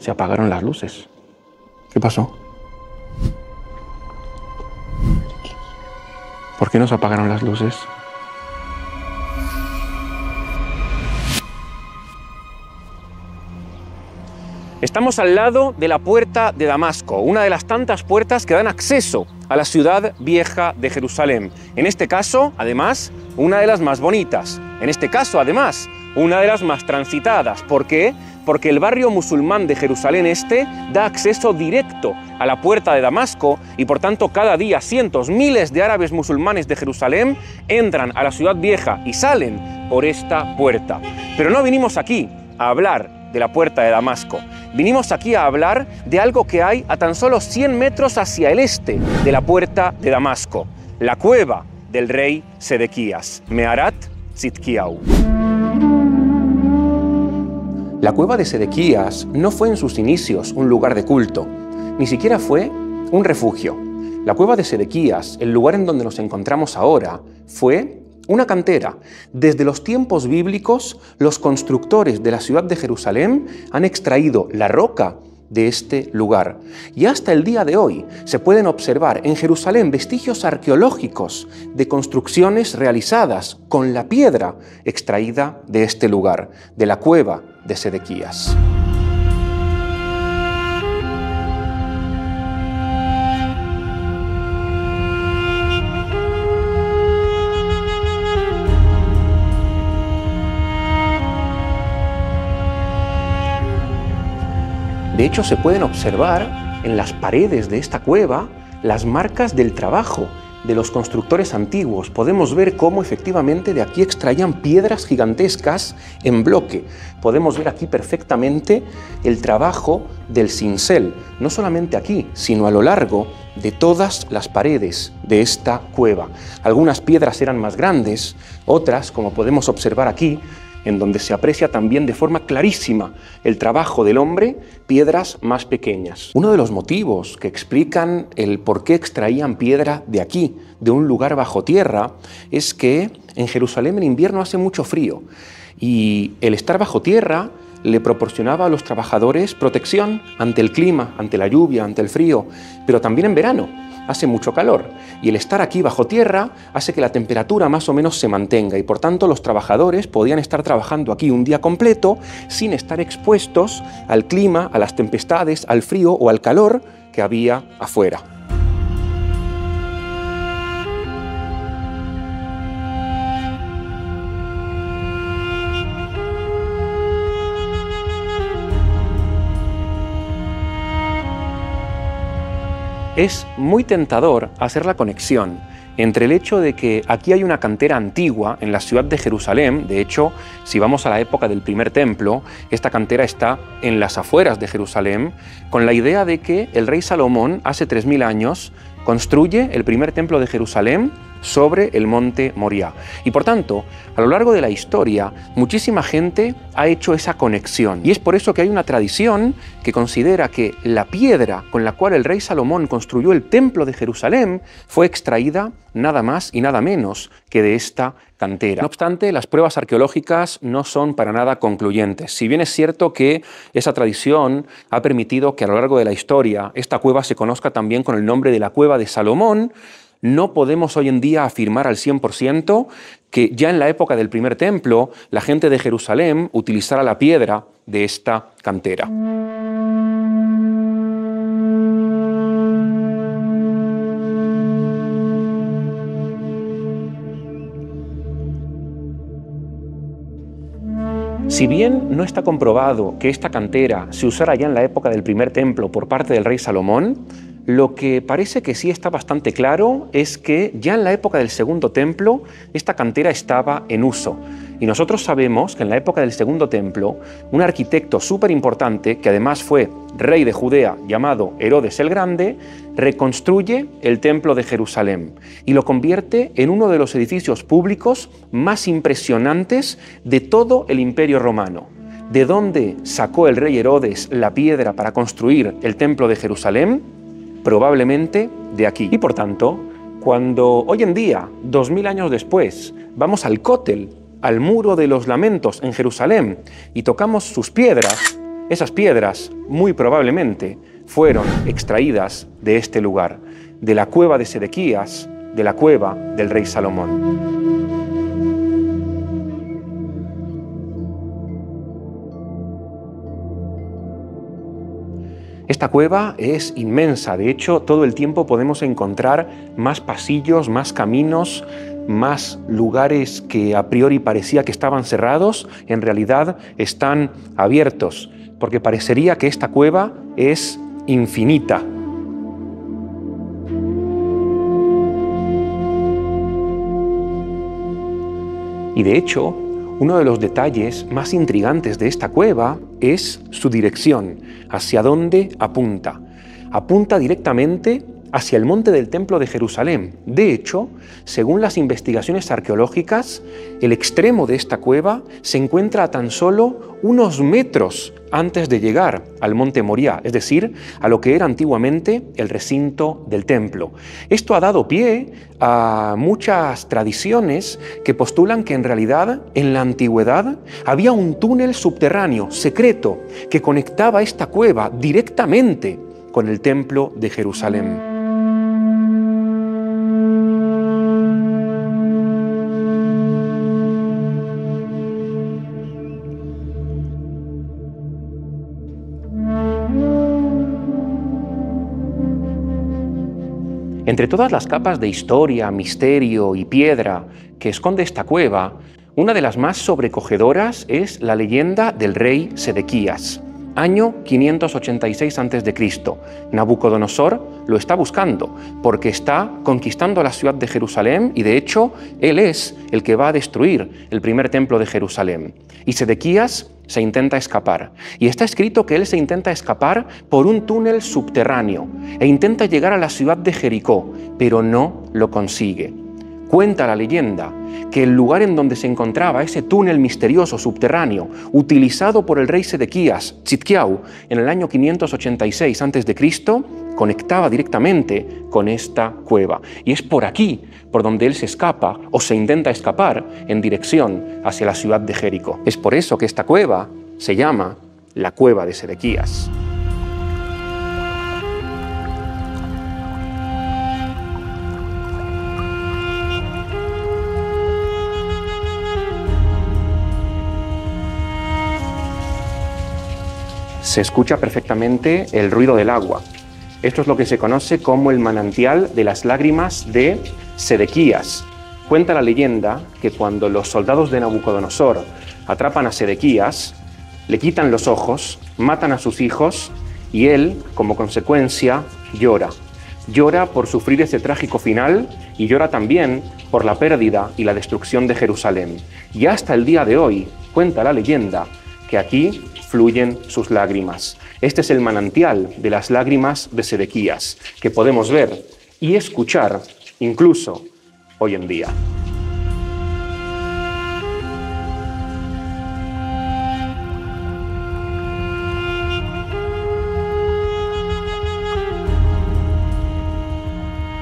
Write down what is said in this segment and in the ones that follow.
Se apagaron las luces. ¿Qué pasó? ¿Por qué no se apagaron las luces? Estamos al lado de la puerta de Damasco, una de las tantas puertas que dan acceso a la ciudad vieja de Jerusalén. En este caso, además, una de las más bonitas. En este caso, además, una de las más transitadas. ¿Por qué? Porque el barrio musulmán de Jerusalén Este da acceso directo a la puerta de Damasco y por tanto cada día cientos, miles de árabes musulmanes de Jerusalén entran a la ciudad vieja y salen por esta puerta. Pero no vinimos aquí a hablar de la puerta de Damasco. Vinimos aquí a hablar de algo que hay a tan solo 100 metros hacia el este de la puerta de Damasco, la cueva del rey Sedequías, Meharat Tzidkiyahu. La cueva de Sedequías no fue en sus inicios un lugar de culto, ni siquiera fue un refugio. La cueva de Sedequías, el lugar en donde nos encontramos ahora, fue una cantera. Desde los tiempos bíblicos, los constructores de la ciudad de Jerusalén han extraído la roca de este lugar. Y hasta el día de hoy se pueden observar en Jerusalén vestigios arqueológicos de construcciones realizadas con la piedra extraída de este lugar, de la cueva de Sedequías. De hecho, se pueden observar en las paredes de esta cueva las marcas del trabajo de los constructores antiguos. Podemos ver cómo efectivamente de aquí extraían piedras gigantescas en bloque. Podemos ver aquí perfectamente el trabajo del cincel, no solamente aquí, sino a lo largo de todas las paredes de esta cueva. Algunas piedras eran más grandes, otras, como podemos observar aquí, en donde se aprecia también de forma clarísima el trabajo del hombre, piedras más pequeñas. Uno de los motivos que explican el por qué extraían piedra de aquí, de un lugar bajo tierra, es que en Jerusalén en invierno hace mucho frío y el estar bajo tierra le proporcionaba a los trabajadores protección ante el clima, ante la lluvia, ante el frío, pero también en verano hace mucho calor y el estar aquí bajo tierra hace que la temperatura más o menos se mantenga y por tanto los trabajadores podían estar trabajando aquí un día completo sin estar expuestos al clima, a las tempestades, al frío o al calor que había afuera. Es muy tentador hacer la conexión entre el hecho de que aquí hay una cantera antigua en la ciudad de Jerusalén. De hecho, si vamos a la época del primer templo, esta cantera está en las afueras de Jerusalén, con la idea de que el rey Salomón hace 3000 años construye el primer templo de Jerusalén sobre el monte Moriah. Y por tanto, a lo largo de la historia, muchísima gente ha hecho esa conexión. Y es por eso que hay una tradición que considera que la piedra con la cual el rey Salomón construyó el templo de Jerusalén fue extraída nada más y nada menos que de esta cantera. No obstante, las pruebas arqueológicas no son para nada concluyentes. Si bien es cierto que esa tradición ha permitido que a lo largo de la historia esta cueva se conozca también con el nombre de la Cueva de Salomón, no podemos hoy en día afirmar al 100% que ya en la época del primer templo la gente de Jerusalén utilizara la piedra de esta cantera. Si bien no está comprobado que esta cantera se usara ya en la época del primer templo por parte del rey Salomón, lo que parece que sí está bastante claro es que ya en la época del segundo templo esta cantera estaba en uso. Y nosotros sabemos que en la época del segundo templo, un arquitecto súper importante, que además fue rey de Judea llamado Herodes el Grande, reconstruye el templo de Jerusalén y lo convierte en uno de los edificios públicos más impresionantes de todo el Imperio Romano. ¿De dónde sacó el rey Herodes la piedra para construir el templo de Jerusalén? Probablemente de aquí. Y por tanto, cuando hoy en día, 2000 años después, vamos al Cótel, al Muro de los Lamentos en Jerusalén, y tocamos sus piedras, Esas piedras, muy probablemente, fueron extraídas de este lugar, de la cueva de Sedequías, de la cueva del rey Salomón. Esta cueva es inmensa, de hecho todo el tiempo podemos encontrar más pasillos, más caminos, más lugares que a priori parecía que estaban cerrados, en realidad están abiertos, porque parecería que esta cueva es infinita. Y de hecho, uno de los detalles más intrigantes de esta cueva es su dirección, hacia dónde apunta. Apunta directamente hacia el monte del Templo de Jerusalén. De hecho, según las investigaciones arqueológicas, el extremo de esta cueva se encuentra a tan solo unos metros antes de llegar al monte Moriah, es decir, a lo que era antiguamente el recinto del templo. Esto ha dado pie a muchas tradiciones que postulan que en realidad en la antigüedad había un túnel subterráneo secreto que conectaba esta cueva directamente con el templo de Jerusalén. Entre todas las capas de historia, misterio y piedra que esconde esta cueva, una de las más sobrecogedoras es la leyenda del rey Sedequías. Año 586 a.C. Nabucodonosor lo está buscando porque está conquistando la ciudad de Jerusalén y de hecho él es el que va a destruir el primer templo de Jerusalén. Y Sedequías se intenta escapar. Y está escrito que él se intenta escapar por un túnel subterráneo e intenta llegar a la ciudad de Jericó, pero no lo consigue. Cuenta la leyenda que el lugar en donde se encontraba ese túnel misterioso subterráneo, utilizado por el rey Sedequías, Tzidkiau, en el año 586 a.C., conectaba directamente con esta cueva. Y es por aquí por donde él se escapa o se intenta escapar en dirección hacia la ciudad de Jericó. Es por eso que esta cueva se llama la cueva de Sedequías. Se escucha perfectamente el ruido del agua. Esto es lo que se conoce como el manantial de las lágrimas de Sedequías. Cuenta la leyenda que cuando los soldados de Nabucodonosor atrapan a Sedequías, le quitan los ojos, matan a sus hijos y él, como consecuencia, llora. Llora por sufrir ese trágico final y llora también por la pérdida y la destrucción de Jerusalén. Y hasta el día de hoy, cuenta la leyenda, que aquí fluyen sus lágrimas. Este es el manantial de las lágrimas de Sedequías, que podemos ver y escuchar incluso hoy en día.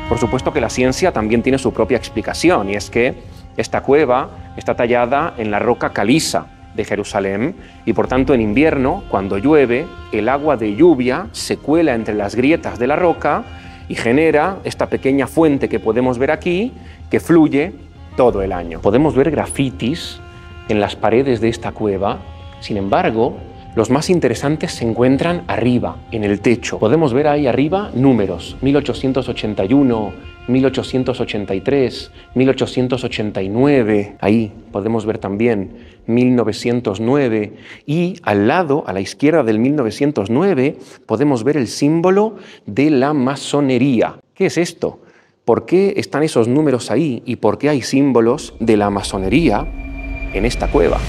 Por supuesto que la ciencia también tiene su propia explicación, y es que esta cueva está tallada en la roca caliza de Jerusalén y por tanto en invierno, cuando llueve, el agua de lluvia se cuela entre las grietas de la roca y genera esta pequeña fuente que podemos ver aquí, que fluye todo el año. Podemos ver grafitis en las paredes de esta cueva, sin embargo, los más interesantes se encuentran arriba, en el techo. Podemos ver ahí arriba números, 1881, 1883, 1889, ahí podemos ver también 1909 y al lado, a la izquierda del 1909, podemos ver el símbolo de la masonería. ¿Qué es esto? ¿Por qué están esos números ahí y por qué hay símbolos de la masonería en esta cueva?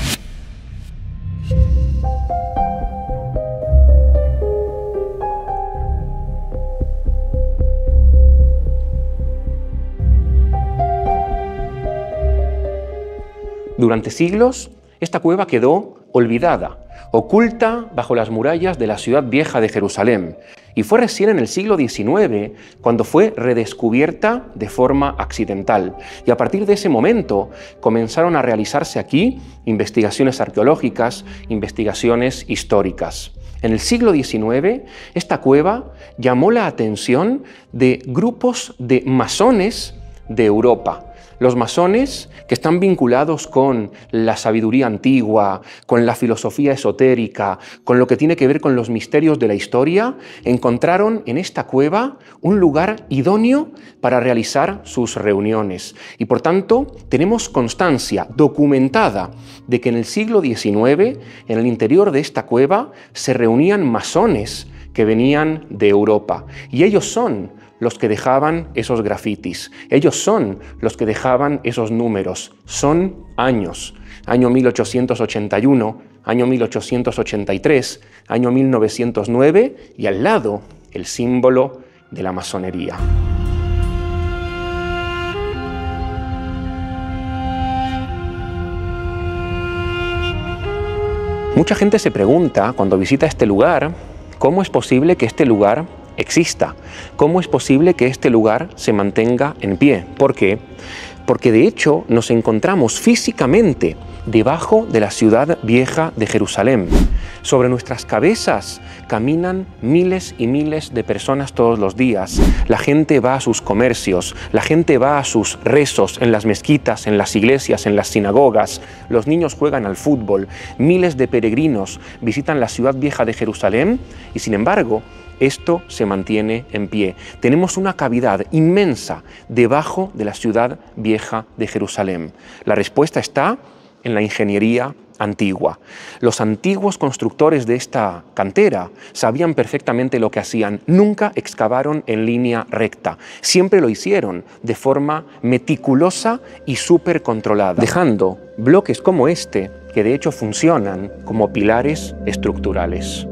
Durante siglos, esta cueva quedó olvidada, oculta bajo las murallas de la ciudad vieja de Jerusalén, y fue recién en el siglo XIX cuando fue redescubierta de forma accidental. Y a partir de ese momento comenzaron a realizarse aquí investigaciones arqueológicas, investigaciones históricas. En el siglo XIX, esta cueva llamó la atención de grupos de masones de Europa. Los masones, que están vinculados con la sabiduría antigua, con la filosofía esotérica, con lo que tiene que ver con los misterios de la historia, encontraron en esta cueva un lugar idóneo para realizar sus reuniones. Y por tanto, tenemos constancia documentada de que en el siglo XIX, en el interior de esta cueva, se reunían masones que venían de Europa. Y ellos son los que dejaban esos grafitis. Ellos son los que dejaban esos números. Son años. Año 1881, año 1883, año 1909 y al lado el símbolo de la masonería. Mucha gente se pregunta cuando visita este lugar, ¿cómo es posible que este lugar exista? ¿Cómo es posible que este lugar se mantenga en pie? ¿Por qué? Porque de hecho nos encontramos físicamente debajo de la ciudad vieja de Jerusalén. Sobre nuestras cabezas caminan miles y miles de personas todos los días. La gente va a sus comercios, la gente va a sus rezos en las mezquitas, en las iglesias, en las sinagogas. Los niños juegan al fútbol. Miles de peregrinos visitan la ciudad vieja de Jerusalén y sin embargo, esto se mantiene en pie. Tenemos una cavidad inmensa debajo de la ciudad vieja de Jerusalén. La respuesta está en la ingeniería antigua. Los antiguos constructores de esta cantera sabían perfectamente lo que hacían. Nunca excavaron en línea recta. Siempre lo hicieron de forma meticulosa y súper controlada, dejando bloques como este, que de hecho funcionan como pilares estructurales.